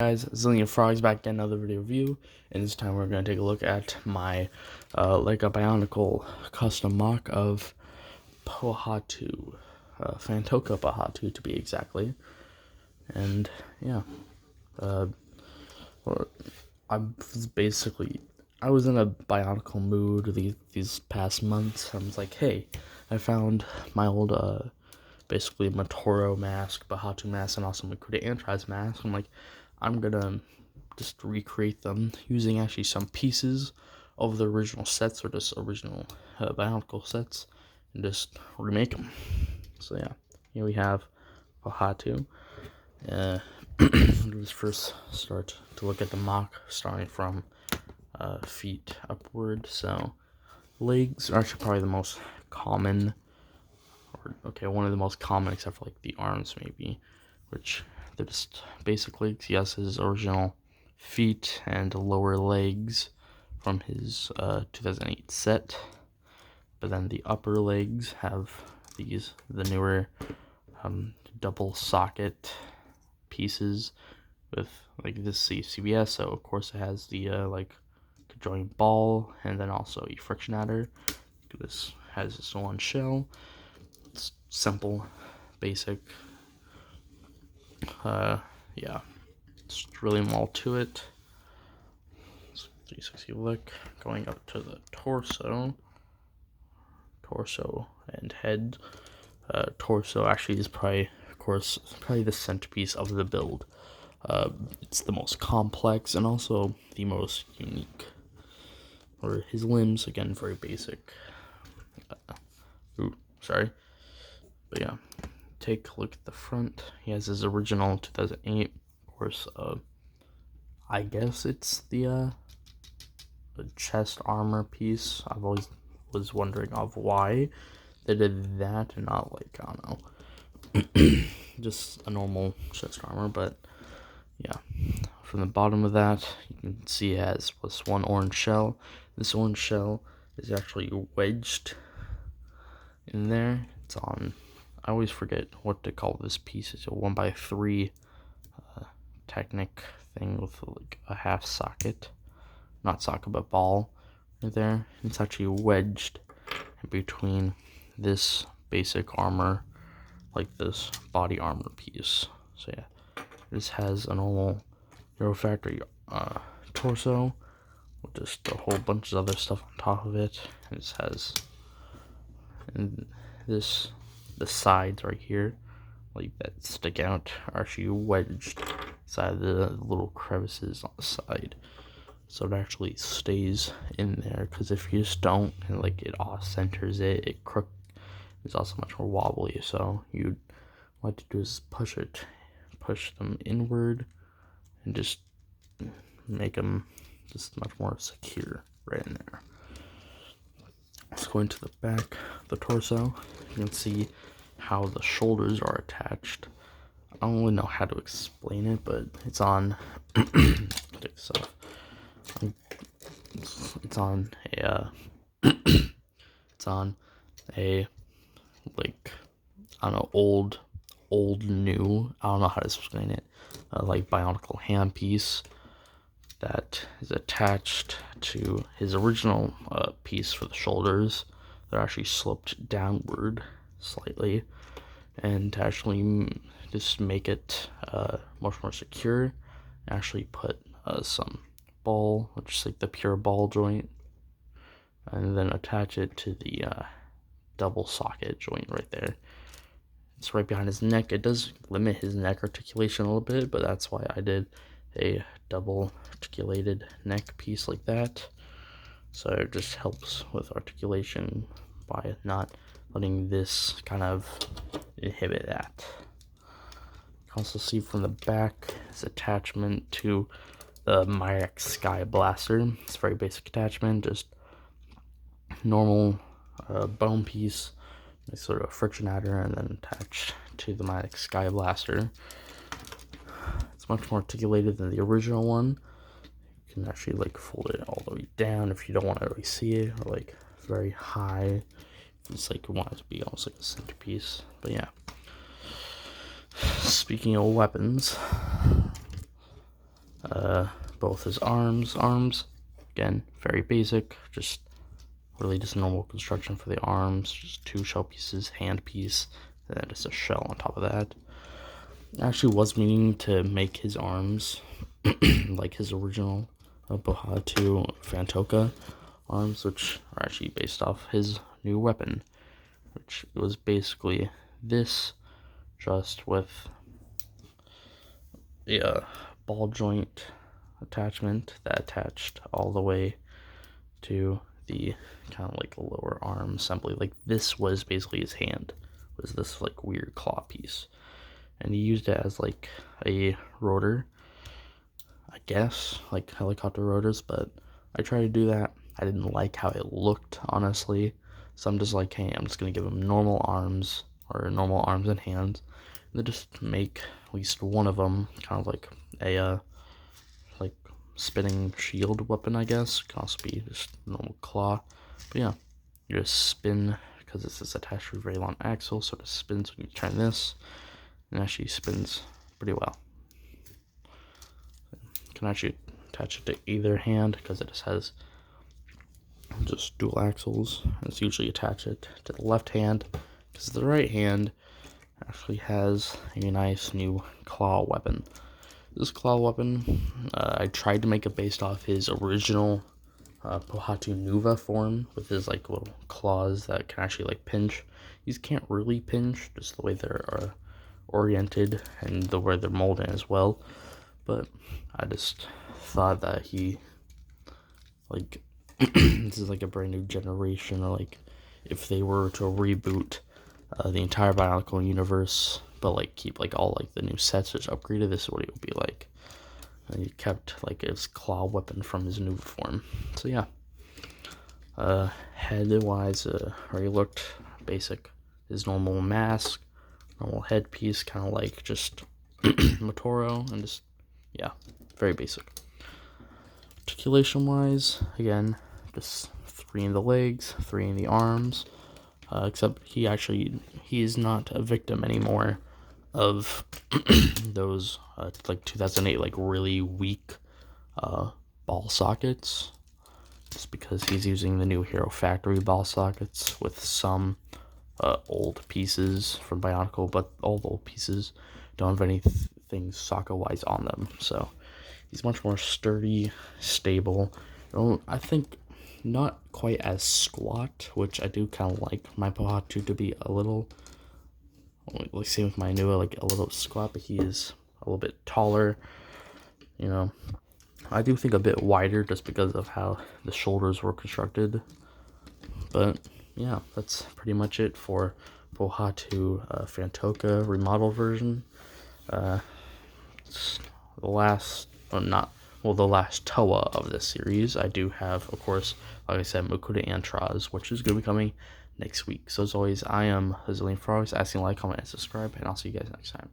Guys, Zillion Frogs back in another video review, and this time we're going to take a look at my Lego Bionicle custom mock of Pohatu, Phantoka Pohatu to be exactly. And yeah, I was in a Bionicle mood these past months. I was like, hey, I found my old basically Matoro mask, Pohatu mask, and also Makuta Antraz mask. I'm like, I'm gonna just recreate them using actually some pieces of the original sets, or just original Bionicle sets, and just remake them. So yeah, here we have Pohatu. Let's first start to look at the mock, starting from feet upward. So legs are actually probably the most common, one of the most common, except for like the arms maybe, which they're just basically, he has his original feet and lower legs from his 2008 set, but then the upper legs have the newer double socket pieces with like this CBS, so of course it has the conjoined ball, and then also a friction adder. This has its own shell. It's simple, basic. Yeah, it's really more to it. 360 look, going up to the torso and head. Torso actually is probably the centerpiece of the build. It's the most complex and also the most unique. Or his limbs, again, very basic. But yeah, take a look at the front. He has his original 2008, of course. I guess it's the chest armor piece. I've always was wondering of why they did that and not, like, I don't know, just a normal chest armor. But yeah, from the bottom of that, you can see it has this one orange shell. This orange shell is actually wedged in there. It's on, I always forget what to call this piece. It's a 1x3 Technic thing with like a half socket, not socket but ball right there. It's actually wedged in between this basic armor, like this body armor piece. So yeah, this has a normal Euro Factory torso with just a whole bunch of other stuff on top of it. And this has, and the sides right here, like that stick out, are actually wedged inside the little crevices on the side, so it actually stays in there. Because if you just don't, and like it off centers it, it's also much more wobbly. So you'd like to do is push them inward, and just make them just much more secure right in there. Let's go into the back of the torso. You can see how the shoulders are attached. I don't really know how to explain it, but it's on it's on a like, I don't know, old new, I don't know how to explain it, like Bionicle handpiece that is attached to his original piece for the shoulders. They're actually sloped downward slightly, and to actually just make it much more secure, actually put some ball, which is like the pure ball joint, and then attach it to the double socket joint right there. It's right behind his neck. It does limit his neck articulation a little bit, but that's why I did a double articulated neck piece like that. So it just helps with articulation by not letting this kind of inhibit that. You can also see from the back his attachment to the Myrex Sky Blaster. It's a very basic attachment, just normal bone piece, sort of friction adder, and then attached to the Myrex Sky Blaster. It's much more articulated than the original one. You can actually like fold it all the way down if you don't want to really see it, or like very high. It's like you want it to be almost like a centerpiece. But yeah. Speaking of weapons, Both his arms, again, very basic, just really just normal construction for the arms, just 2 shell pieces, hand piece, and then just a shell on top of that. I actually was meaning to make his arms like his original Pohatu Phantoka arms, which are actually based off his new weapon, which was basically this, just with a ball joint attachment that attached all the way to the kind of like lower arm assembly. Like this was basically his hand, was this like weird claw piece, and he used it as like a rotor, I guess, like helicopter rotors. But I tried to do that, I didn't like how it looked, honestly, so I'm just like, hey, I'm just gonna give him normal arms, or normal arms and hands, and then just make at least one of them kind of like a like spinning shield weapon, I guess. Can also be just normal claw, but yeah, you just spin, because this is attached to a very long axle, so it spins when you turn this, and actually spins pretty well. You can actually attach it to either hand because it just has just dual axles. It's usually attach it to the left hand, because the right hand actually has a nice new claw weapon. This claw weapon, I tried to make it based off his original Pohatu Nuva form, with his like little claws that can actually like pinch. These can't really pinch, just the way they're oriented and the way they're molded as well. But I just thought that he, like, this is like a brand new generation, or like if they were to reboot the entire Bionicle universe, but like keep like all like the new sets just upgraded, this is what it would be like. And he kept like his claw weapon from his new form. So yeah, head wise, already looked basic. His normal mask, normal headpiece, kind of like just Motoro, and just, yeah, very basic. Articulation wise, again, just 3 in the legs, 3 in the arms, except he is not a victim anymore of those like 2008 like really weak ball sockets, just because he's using the new Hero Factory ball sockets with some old pieces from Bionicle, but all the old pieces don't have anything socket wise on them, so he's much more sturdy, stable. I think not quite as squat, which I do kind of like my Pohatu to be a little, like same with my Nua, like a little squat, but he is a little bit taller, you know. I do think a bit wider just because of how the shoulders were constructed. But yeah, that's pretty much it for Pohatu Phantoka remodeled version. The last, or not, well, the last Toa of this series. I do have, of course, like I said, Mukuda and Traz, which is going to be coming next week. So as always, I am Hazilian Frogs, asking, like, comment, and subscribe, and I'll see you guys next time.